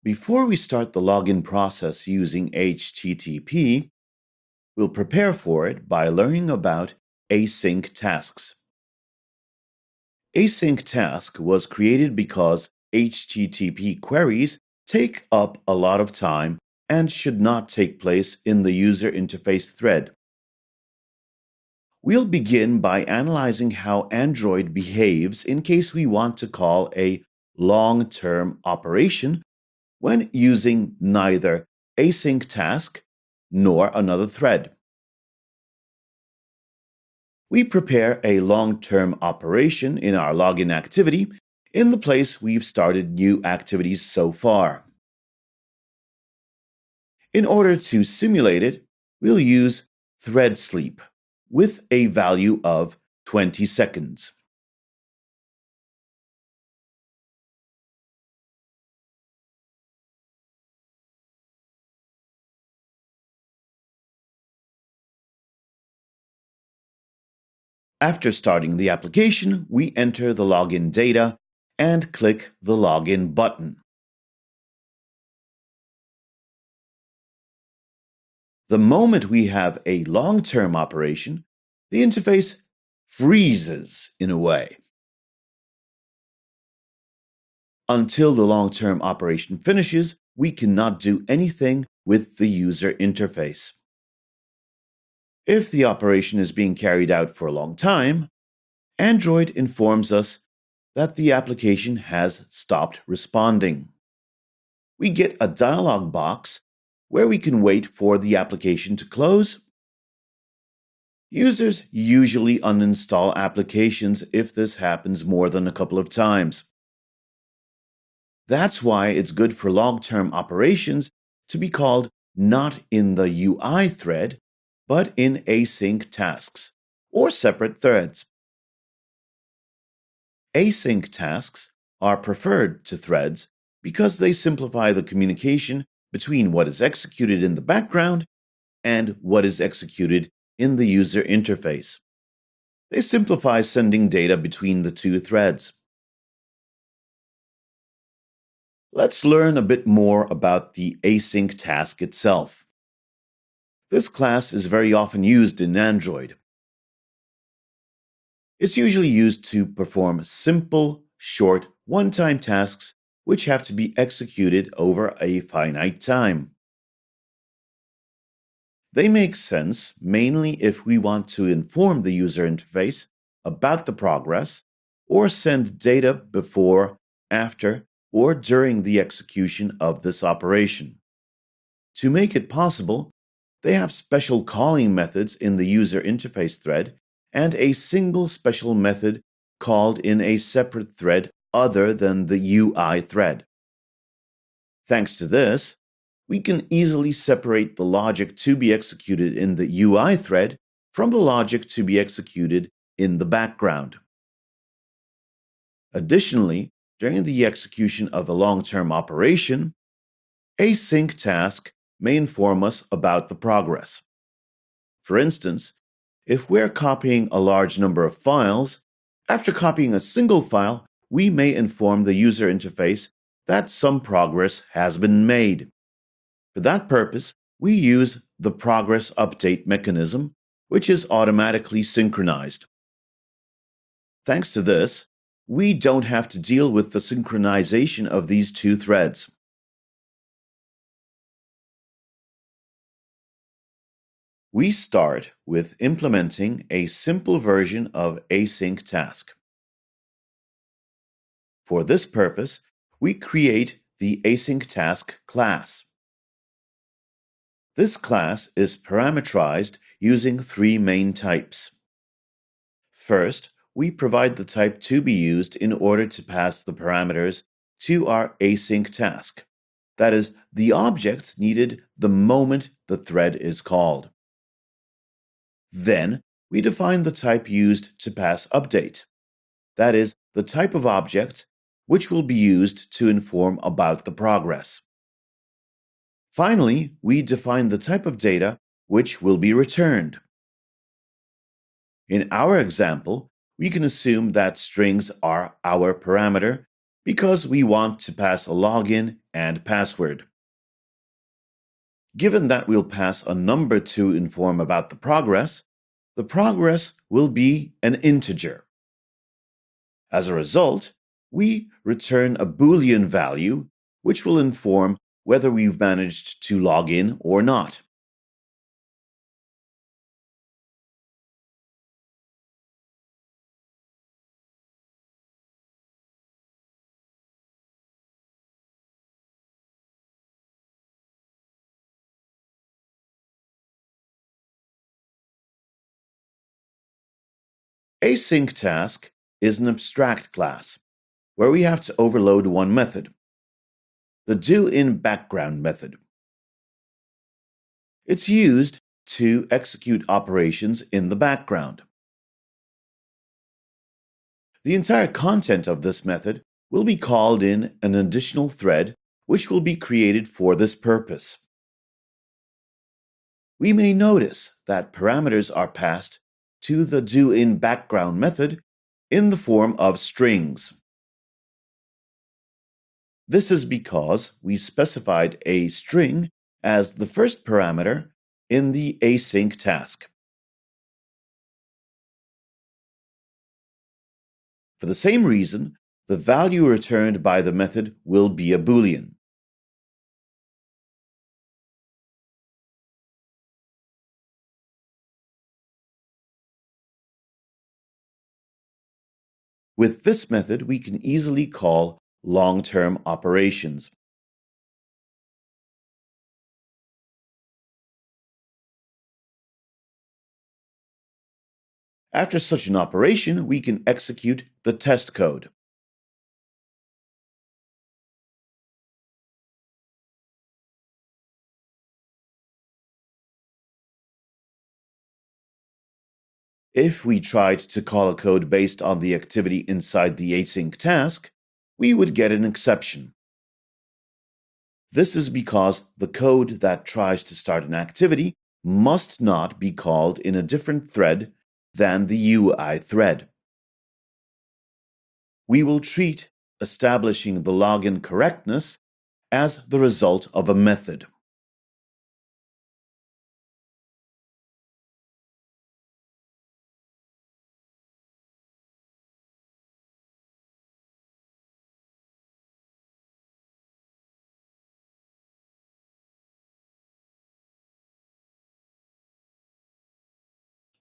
Before we start the login process using HTTP, we'll prepare for it by learning about async tasks. Async task was created because HTTP queries take up a lot of time and should not take place in the user interface thread. We'll begin by analyzing how Android behaves in case we want to call a long-term operation when using neither async task nor another thread. We prepare a long-term operation in our login activity in the place we've started new activities so far. In order to simulate it, we'll use thread sleep with a value of 20 seconds. After starting the application, we enter the login data and click the Login button. The moment we have a long-term operation, the interface freezes in a way. Until the long-term operation finishes, we cannot do anything with the user interface. If the operation is being carried out for a long time, Android informs us that the application has stopped responding. We get a dialog box where we can wait for the application to close. Users usually uninstall applications if this happens more than a couple of times. That's why it's good for long-term operations to be called not in the UI thread, but in async tasks or separate threads. Async tasks are preferred to threads because they simplify the communication between what is executed in the background and what is executed in the user interface. They simplify sending data between the two threads. Let's learn a bit more about the async task itself. This class is very often used in Android. It's usually used to perform simple, short, one-time tasks which have to be executed over a finite time. They make sense mainly if we want to inform the user interface about the progress or send data before, after, or during the execution of this operation. To make it possible, they have special calling methods in the user interface thread and a single special method called in a separate thread other than the UI thread. Thanks to this, we can easily separate the logic to be executed in the UI thread from the logic to be executed in the background. Additionally, during the execution of a long-term operation, async task may inform us about the progress. For instance, if we're copying a large number of files, after copying a single file, we may inform the user interface that some progress has been made. For that purpose, we use the progress update mechanism, which is automatically synchronized. Thanks to this, we don't have to deal with the synchronization of these two threads. We start with implementing a simple version of async task. For this purpose, we create the async task class. This class is parameterized using three main types. First, we provide the type to be used in order to pass the parameters to our async task, that is, the objects needed the moment the thread is called. Then, we define the type used to pass update, that is, the type of object which will be used to inform about the progress. Finally, we define the type of data which will be returned. In our example, we can assume that strings are our parameter because we want to pass a login and password. Given that we'll pass a number to inform about the progress will be an integer. As a result, we return a Boolean value, which will inform whether we've managed to log in or not. AsyncTask is an abstract class where we have to overload one method, the doInBackground method. It's used to execute operations in the background. The entire content of this method will be called in an additional thread which will be created for this purpose. We may notice that parameters are passed to the doInBackground method in the form of strings. This is because we specified a string as the first parameter in the async task. For the same reason, the value returned by the method will be a Boolean. With this method, we can easily call long-term operations. After such an operation, we can execute the test code. If we tried to call a code based on the activity inside the async task, we would get an exception. This is because the code that tries to start an activity must not be called in a different thread than the UI thread. We will treat establishing the login correctness as the result of a method.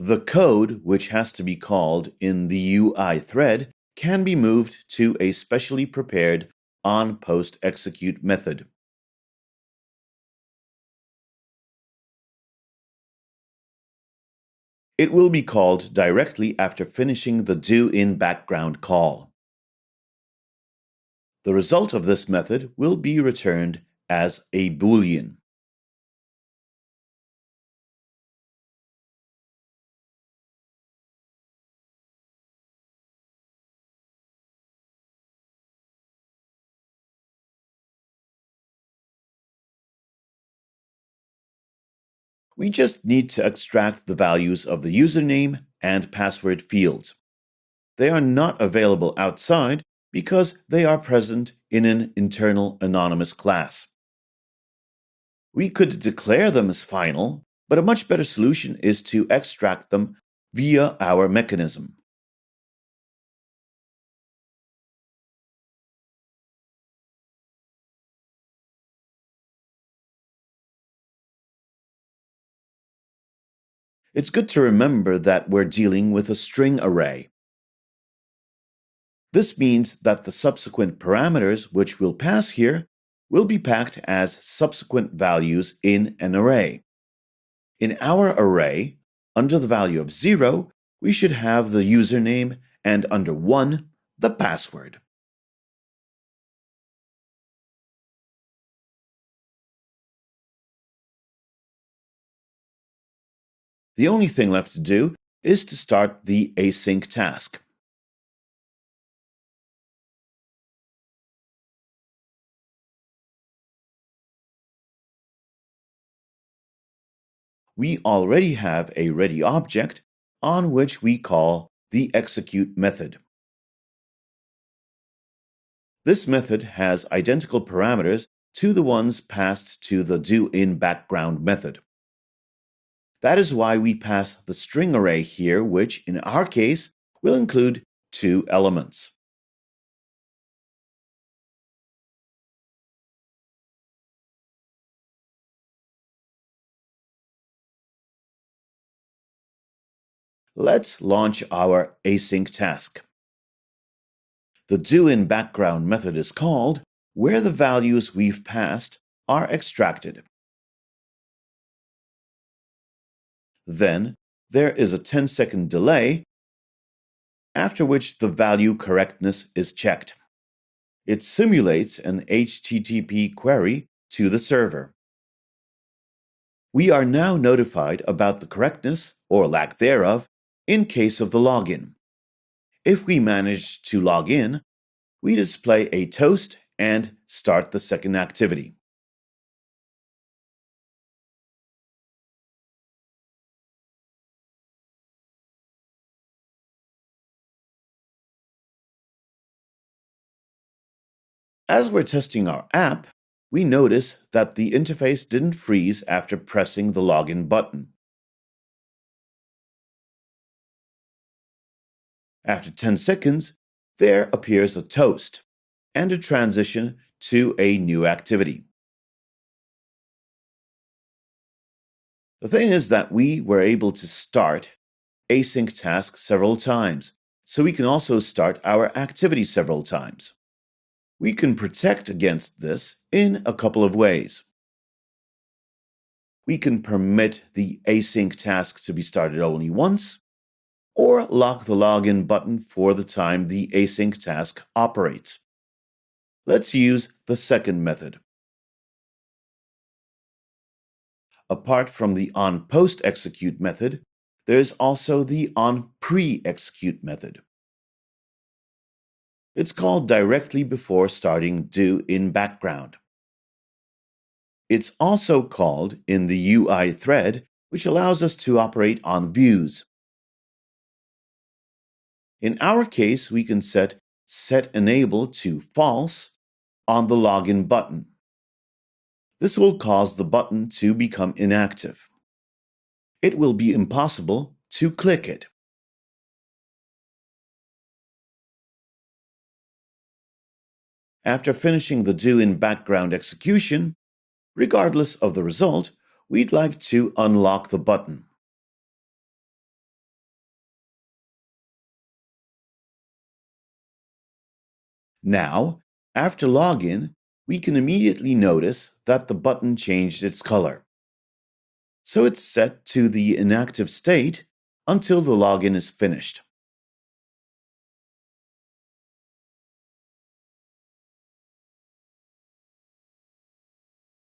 The code, which has to be called in the UI thread, can be moved to a specially prepared onPostExecute method. It will be called directly after finishing the doInBackground call. The result of this method will be returned as a Boolean. We just need to extract the values of the username and password fields. They are not available outside because they are present in an internal anonymous class. We could declare them as final, but a much better solution is to extract them via our mechanism. It's good to remember that we're dealing with a string array. This means that the subsequent parameters which we'll pass here will be packed as subsequent values in an array. In our array, under the value of 0, we should have the username and under 1, the password. The only thing left to do is to start the async task. We already have a ready object on which we call the execute method. This method has identical parameters to the ones passed to the doInBackground method. That is why we pass the string array here, which in our case will include 2 elements. Let's launch our AsyncTask. The doInBackground method is called where the values we've passed are extracted. Then there is a 10-second delay, after which the value correctness is checked. It simulates an HTTP query to the server. We are now notified about the correctness, or lack thereof, in case of the login. If we manage to log in, we display a toast and start the second activity. As we're testing our app, we notice that the interface didn't freeze after pressing the login button. After 10 seconds, there appears a toast and a transition to a new activity. The thing is that we were able to start AsyncTask several times, so we can also start our activity several times. We can protect against this in a couple of ways. We can permit the async task to be started only once, or lock the login button for the time the async task operates. Let's use the second method. Apart from the onPostExecute method, there is also the onPreExecute method. It's called directly before starting doInBackground. It's also called in the UI thread, which allows us to operate on views. In our case, we can set enable to false on the login button. This will cause the button to become inactive. It will be impossible to click it. After finishing the doInBackground execution, regardless of the result, we'd like to unlock the button. Now, after login, we can immediately notice that the button changed its color. So it's set to the inactive state until the login is finished.